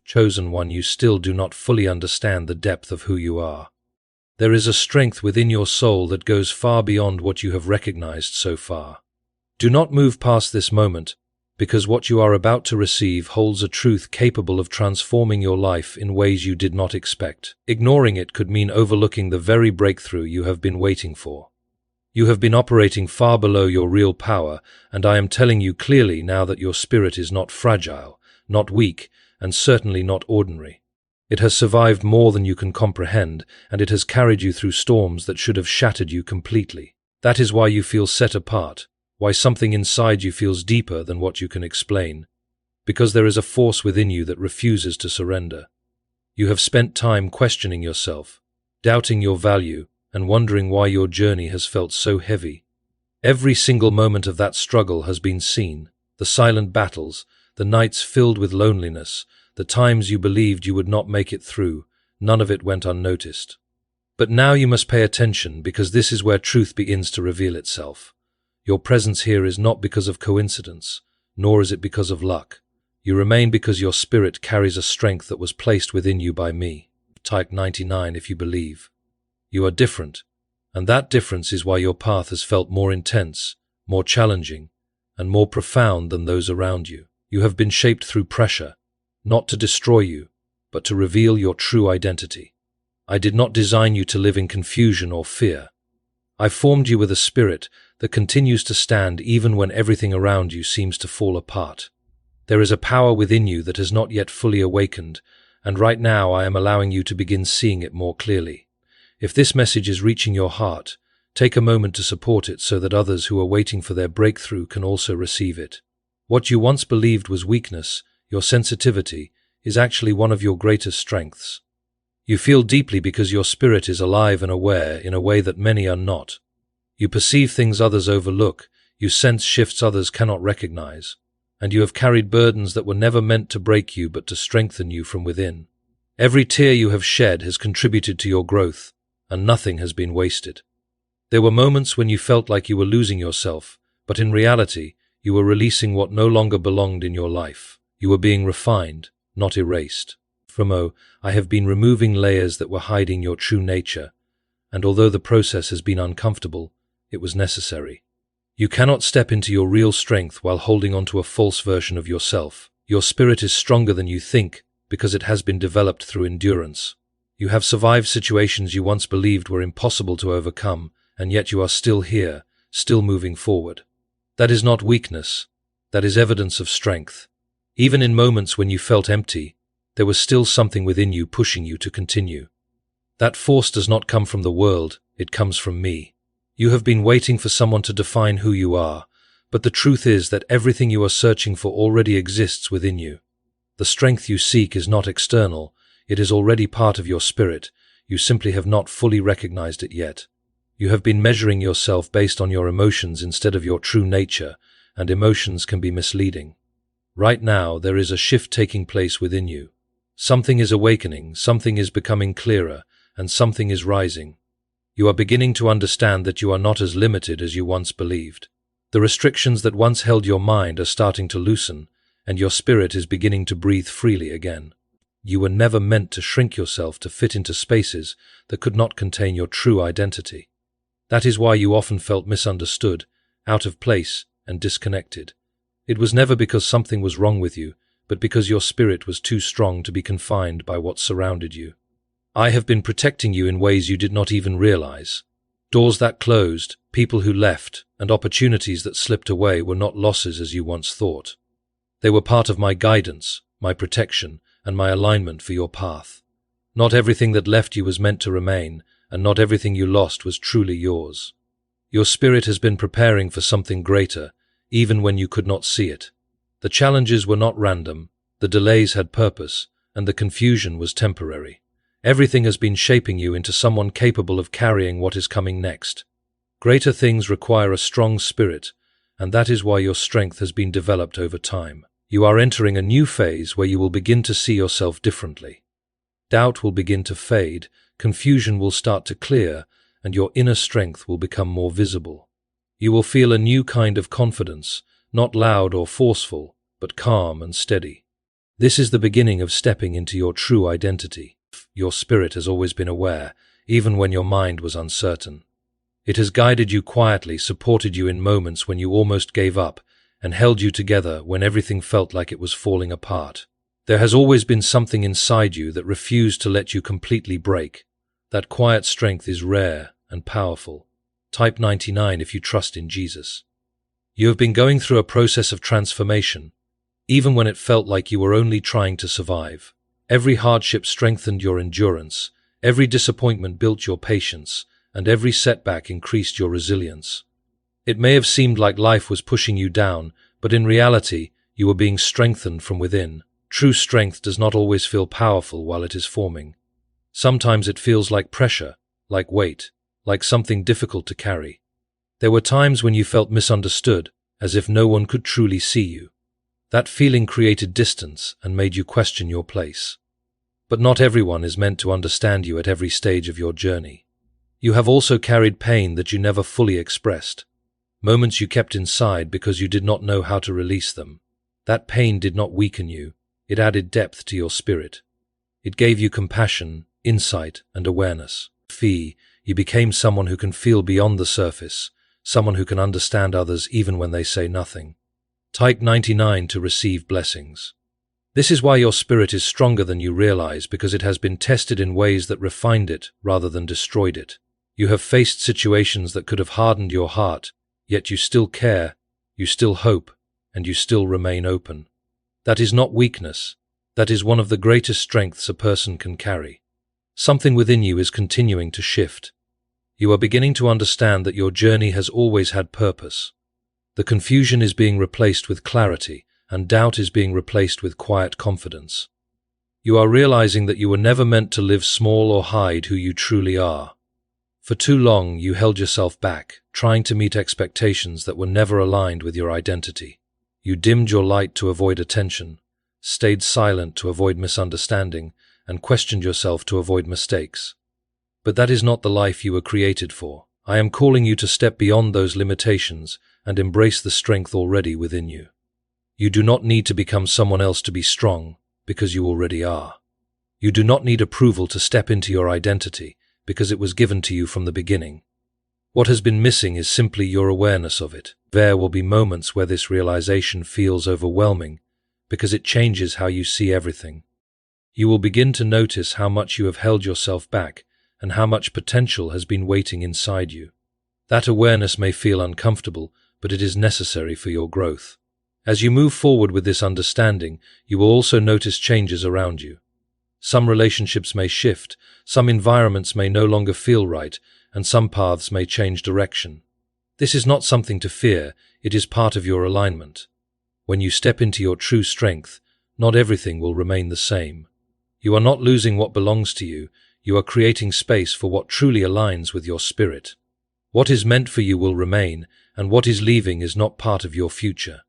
chosen one, you still do not fully understand the depth of who you are. There is a strength within your soul that goes far beyond what you have recognized so far. Do not move past this moment, because what you are about to receive holds a truth capable of transforming your life in ways you did not expect. Ignoring it could mean overlooking the very breakthrough you have been waiting for. You have been operating far below your real power, and I am telling you clearly now that your spirit is not fragile, not weak, and certainly not ordinary. It has survived more than you can comprehend, and it has carried you through storms that should have shattered you completely. That is why you feel set apart, why something inside you feels deeper than what you can explain, because there is a force within you that refuses to surrender. You have spent time questioning yourself, doubting your value, and wondering why your journey has felt so heavy. Every single moment of that struggle has been seen, the silent battles, the nights filled with loneliness, the times you believed you would not make it through. None of it went unnoticed. But now you must pay attention, because this is where truth begins to reveal itself. Your presence here is not because of coincidence, nor is it because of luck. You remain because your spirit carries a strength that was placed within you by me. Type 99 if you believe. You are different, and that difference is why your path has felt more intense, more challenging, and more profound than those around you. You have been shaped through pressure, not to destroy you, but to reveal your true identity. I did not design you to live in confusion or fear. I formed you with a spirit that continues to stand even when everything around you seems to fall apart. There is a power within you that has not yet fully awakened, and right now I am allowing you to begin seeing it more clearly. If this message is reaching your heart, take a moment to support it so that others who are waiting for their breakthrough can also receive it. What you once believed was weakness, your sensitivity, is actually one of your greatest strengths. You feel deeply because your spirit is alive and aware in a way that many are not. You perceive things others overlook, you sense shifts others cannot recognize, and you have carried burdens that were never meant to break you but to strengthen you from within. Every tear you have shed has contributed to your growth, and nothing has been wasted. There were moments when you felt like you were losing yourself, but in reality, you were releasing what no longer belonged in your life. You were being refined, not erased. I have been removing layers that were hiding your true nature, and although the process has been uncomfortable, it was necessary. You cannot step into your real strength while holding on to a false version of yourself. Your spirit is stronger than you think because it has been developed through endurance. You have survived situations you once believed were impossible to overcome, and yet you are still here, still moving forward. That is not weakness, that is evidence of strength. Even in moments when you felt empty, there was still something within you pushing you to continue. That force does not come from the world, it comes from me. You have been waiting for someone to define who you are, but the truth is that everything you are searching for already exists within you. The strength you seek is not external, it is already part of your spirit, you simply have not fully recognized it yet. You have been measuring yourself based on your emotions instead of your true nature, and emotions can be misleading. Right now, there is a shift taking place within you. Something is awakening, something is becoming clearer, and something is rising. You are beginning to understand that you are not as limited as you once believed. The restrictions that once held your mind are starting to loosen, and your spirit is beginning to breathe freely again. You were never meant to shrink yourself to fit into spaces that could not contain your true identity. That is why you often felt misunderstood, out of place, and disconnected. It was never because something was wrong with you, but because your spirit was too strong to be confined by what surrounded you. I have been protecting you in ways you did not even realize. Doors that closed, people who left, and opportunities that slipped away were not losses as you once thought. They were part of my guidance, my protection, and my alignment for your path. Not everything that left you was meant to remain, and not everything you lost was truly yours. Your spirit has been preparing for something greater, even when you could not see it. The challenges were not random, the delays had purpose, and the confusion was temporary. Everything has been shaping you into someone capable of carrying what is coming next. Greater things require a strong spirit, and that is why your strength has been developed over time. You are entering a new phase where you will begin to see yourself differently. Doubt will begin to fade, confusion will start to clear, and your inner strength will become more visible. You will feel a new kind of confidence, not loud or forceful, but calm and steady. This is the beginning of stepping into your true identity. Your spirit has always been aware, even when your mind was uncertain. It has guided you quietly, supported you in moments when you almost gave up, and held you together when everything felt like it was falling apart. There has always been something inside you that refused to let you completely break. That quiet strength is rare and powerful. Type 99 if you trust in Jesus. You have been going through a process of transformation, even when it felt like you were only trying to survive. Every hardship strengthened your endurance, every disappointment built your patience, and every setback increased your resilience. It may have seemed like life was pushing you down, but in reality, you were being strengthened from within. True strength does not always feel powerful while it is forming. Sometimes it feels like pressure, like weight, like something difficult to carry. There were times when you felt misunderstood, as if no one could truly see you. That feeling created distance and made you question your place. But not everyone is meant to understand you at every stage of your journey. You have also carried pain that you never fully expressed, moments you kept inside because you did not know how to release them. That pain did not weaken you, it added depth to your spirit. It gave you compassion, insight, and awareness. You became someone who can feel beyond the surface, someone who can understand others even when they say nothing. Type 99 to receive blessings. This is why your spirit is stronger than you realize, because it has been tested in ways that refined it rather than destroyed it. You have faced situations that could have hardened your heart, yet you still care, you still hope, and you still remain open. That is not weakness. That is one of the greatest strengths a person can carry. Something within you is continuing to shift. You are beginning to understand that your journey has always had purpose. The confusion is being replaced with clarity, and doubt is being replaced with quiet confidence. You are realizing that you were never meant to live small or hide who you truly are. For too long, you held yourself back, trying to meet expectations that were never aligned with your identity. You dimmed your light to avoid attention, stayed silent to avoid misunderstanding, and questioned yourself to avoid mistakes. But that is not the life you were created for. I am calling you to step beyond those limitations and embrace the strength already within you. You do not need to become someone else to be strong, because you already are. You do not need approval to step into your identity, because it was given to you from the beginning. What has been missing is simply your awareness of it. There will be moments where this realization feels overwhelming, because it changes how you see everything. You will begin to notice how much you have held yourself back, and how much potential has been waiting inside you. That awareness may feel uncomfortable, but it is necessary for your growth. As you move forward with this understanding, you will also notice changes around you. Some relationships may shift, some environments may no longer feel right, and some paths may change direction. This is not something to fear, it is part of your alignment. When you step into your true strength, not everything will remain the same. You are not losing what belongs to you, you are creating space for what truly aligns with your spirit. What is meant for you will remain, and what is leaving is not part of your future.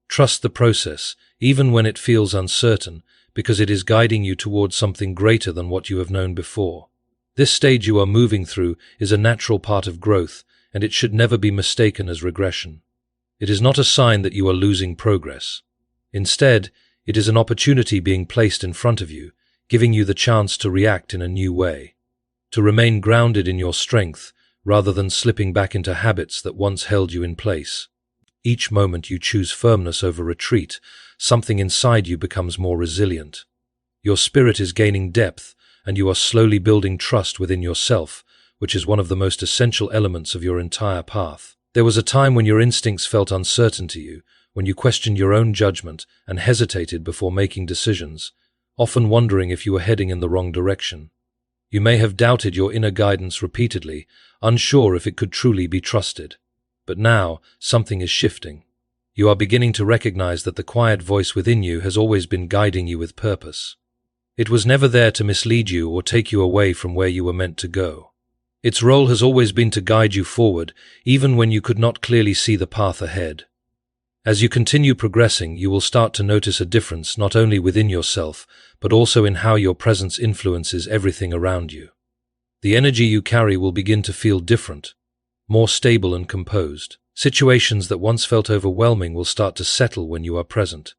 Trust the process, even when it feels uncertain, because it is guiding you towards something greater than what you have known before. This stage you are moving through is a natural part of growth, and it should never be mistaken as regression. It is not a sign that you are losing progress. Instead, it is an opportunity being placed in front of you, giving you the chance to react in a new way, to remain grounded in your strength, rather than slipping back into habits that once held you in place. Each moment you choose firmness over retreat, something inside you becomes more resilient. Your spirit is gaining depth, and you are slowly building trust within yourself, which is one of the most essential elements of your entire path. There was a time when your instincts felt uncertain to you, when you questioned your own judgment and hesitated before making decisions, often wondering if you were heading in the wrong direction. You may have doubted your inner guidance repeatedly, unsure if it could truly be trusted. But now, something is shifting. You are beginning to recognize that the quiet voice within you has always been guiding you with purpose. It was never there to mislead you or take you away from where you were meant to go. Its role has always been to guide you forward, even when you could not clearly see the path ahead. As you continue progressing, you will start to notice a difference not only within yourself, but also in how your presence influences everything around you. The energy you carry will begin to feel different, more stable and composed. Situations that once felt overwhelming will start to settle when you are present.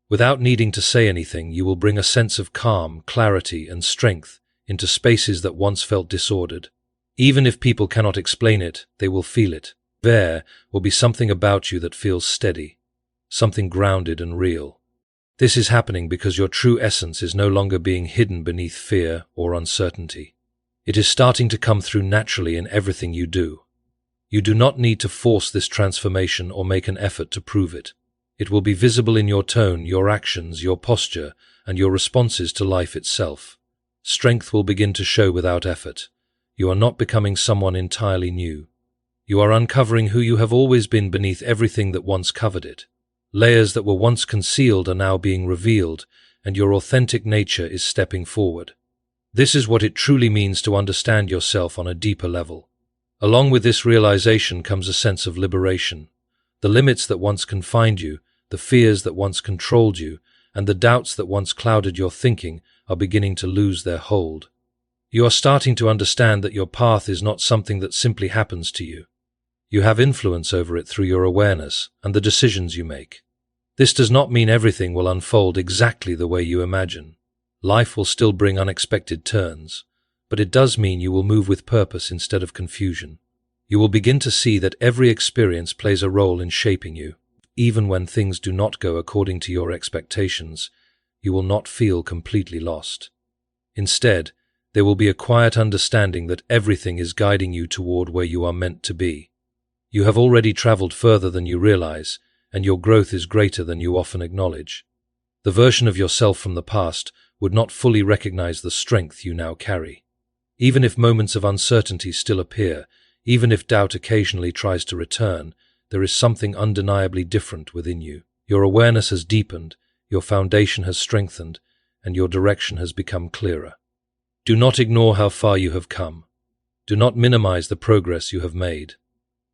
Without needing to say anything, you will bring a sense of calm, clarity, and strength into spaces that once felt disordered. Even if people cannot explain it, they will feel it. There will be something about you that feels steady, something grounded and real. This is happening because your true essence is no longer being hidden beneath fear or uncertainty. It is starting to come through naturally in everything you do. You do not need to force this transformation or make an effort to prove it. It will be visible in your tone, your actions, your posture, and your responses to life itself. Strength will begin to show without effort. You are not becoming someone entirely new. You are uncovering who you have always been beneath everything that once covered it. Layers that were once concealed are now being revealed, and your authentic nature is stepping forward. This is what it truly means to understand yourself on a deeper level. Along with this realization comes a sense of liberation. The limits that once confined you, the fears that once controlled you, and the doubts that once clouded your thinking are beginning to lose their hold. You are starting to understand that your path is not something that simply happens to you. You have influence over it through your awareness and the decisions you make. This does not mean everything will unfold exactly the way you imagine. Life will still bring unexpected turns, but it does mean you will move with purpose instead of confusion. You will begin to see that every experience plays a role in shaping you. Even when things do not go according to your expectations, you will not feel completely lost. Instead, there will be a quiet understanding that everything is guiding you toward where you are meant to be. You have already traveled further than you realize, and your growth is greater than you often acknowledge. The version of yourself from the past would not fully recognize the strength you now carry. Even if moments of uncertainty still appear, even if doubt occasionally tries to return, there is something undeniably different within you. Your awareness has deepened, your foundation has strengthened, and your direction has become clearer. Do not ignore how far you have come. Do not minimize the progress you have made.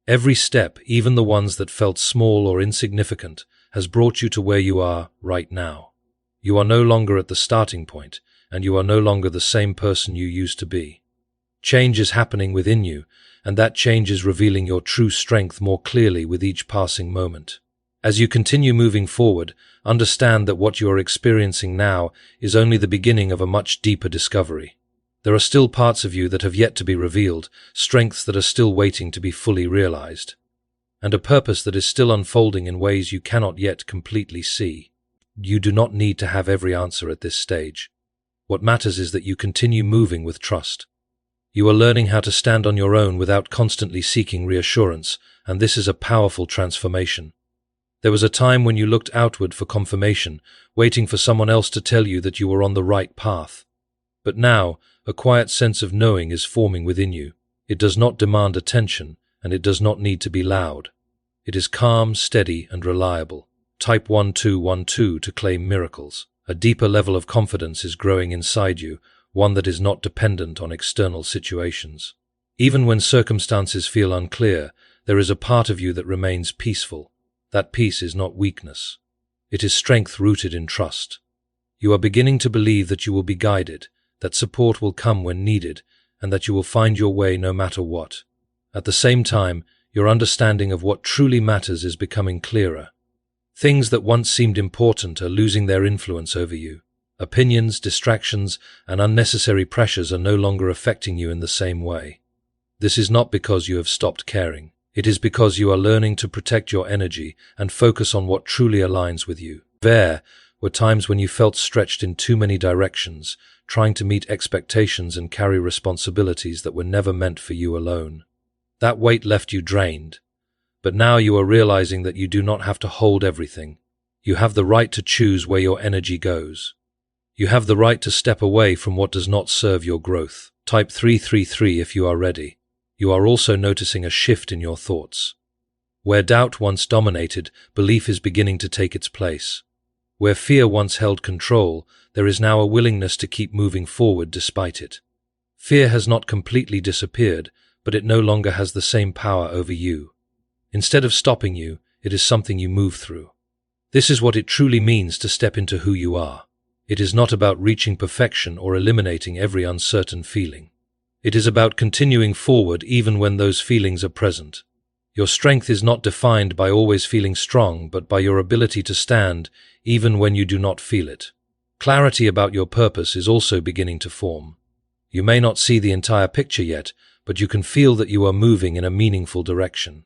Every step, even the ones that felt small or insignificant, has brought you to where you are right now. You are no longer at the starting point, and you are no longer the same person you used to be. Change is happening within you, and that change is revealing your true strength more clearly with each passing moment. As you continue moving forward, understand that what you are experiencing now is only the beginning of a much deeper discovery. There are still parts of you that have yet to be revealed, strengths that are still waiting to be fully realized, and a purpose that is still unfolding in ways you cannot yet completely see. You do not need to have every answer at this stage. What matters is that you continue moving with trust. You are learning how to stand on your own without constantly seeking reassurance, and this is a powerful transformation. There was a time when you looked outward for confirmation, waiting for someone else to tell you that you were on the right path. But now, a quiet sense of knowing is forming within you. It does not demand attention, and it does not need to be loud. It is calm, steady, and reliable. Type 1212 to claim miracles. A deeper level of confidence is growing inside you, one that is not dependent on external situations. Even when circumstances feel unclear, there is a part of you that remains peaceful. That peace is not weakness. It is strength rooted in trust. You are beginning to believe that you will be guided, that support will come when needed, and that you will find your way no matter what. At the same time, your understanding of what truly matters is becoming clearer. Things that once seemed important are losing their influence over you. Opinions, distractions, and unnecessary pressures are no longer affecting you in the same way. This is not because you have stopped caring. It is because you are learning to protect your energy and focus on what truly aligns with you. There were times when you felt stretched in too many directions, trying to meet expectations and carry responsibilities that were never meant for you alone. That weight left you drained. But now you are realizing that you do not have to hold everything. You have the right to choose where your energy goes. You have the right to step away from what does not serve your growth. Type 333 if you are ready. You are also noticing a shift in your thoughts. Where doubt once dominated, belief is beginning to take its place. Where fear once held control, there is now a willingness to keep moving forward despite it. Fear has not completely disappeared, but it no longer has the same power over you. Instead of stopping you, it is something you move through. This is what it truly means to step into who you are. It is not about reaching perfection or eliminating every uncertain feeling. It is about continuing forward even when those feelings are present. Your strength is not defined by always feeling strong, but by your ability to stand even when you do not feel it. Clarity about your purpose is also beginning to form. You may not see the entire picture yet, but you can feel that you are moving in a meaningful direction.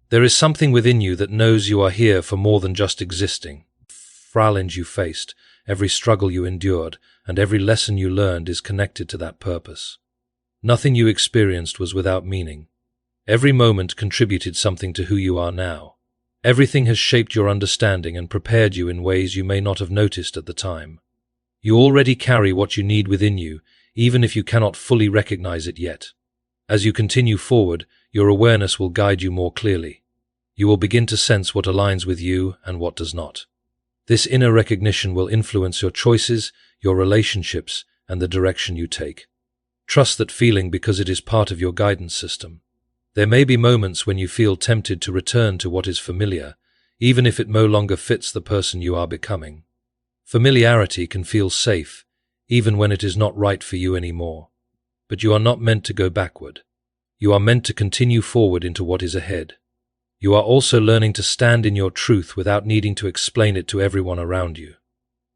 There is something within you that knows you are here for more than just existing. Challenge you faced, every struggle you endured, and every lesson you learned is connected to that purpose. Nothing you experienced was without meaning. Every moment contributed something to who you are now. Everything has shaped your understanding and prepared you in ways you may not have noticed at the time. You already carry what you need within you, even if you cannot fully recognize it yet. As you continue forward, your awareness will guide you more clearly. You will begin to sense what aligns with you and what does not. This inner recognition will influence your choices, your relationships, and the direction you take. Trust that feeling because it is part of your guidance system. There may be moments when you feel tempted to return to what is familiar, even if it no longer fits the person you are becoming. Familiarity can feel safe, even when it is not right for you anymore. But you are not meant to go backward. You are meant to continue forward into what is ahead. You are also learning to stand in your truth without needing to explain it to everyone around you.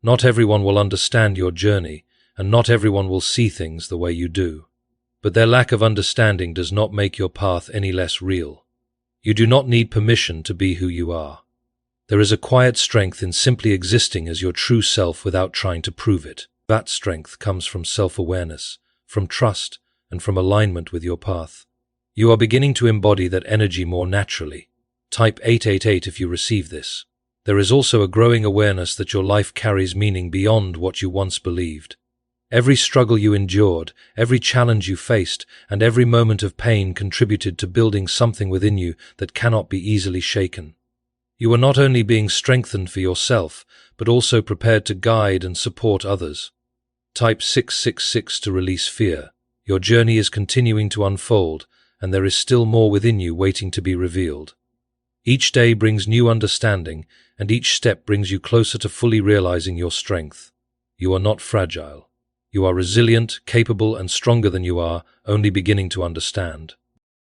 Not everyone will understand your journey, and not everyone will see things the way you do. But their lack of understanding does not make your path any less real. You do not need permission to be who you are. There is a quiet strength in simply existing as your true self without trying to prove it. That strength comes from self-awareness, from trust, and from alignment with your path. You are beginning to embody that energy more naturally. Type 888 if you receive this. There is also a growing awareness that your life carries meaning beyond what you once believed. Every struggle you endured, every challenge you faced, and every moment of pain contributed to building something within you that cannot be easily shaken. You are not only being strengthened for yourself, but also prepared to guide and support others. Type 666 to release fear. Your journey is continuing to unfold, and there is still more within you waiting to be revealed. Each day brings new understanding, and each step brings you closer to fully realizing your strength. You are not fragile. You are resilient, capable, and stronger than you are only beginning to understand.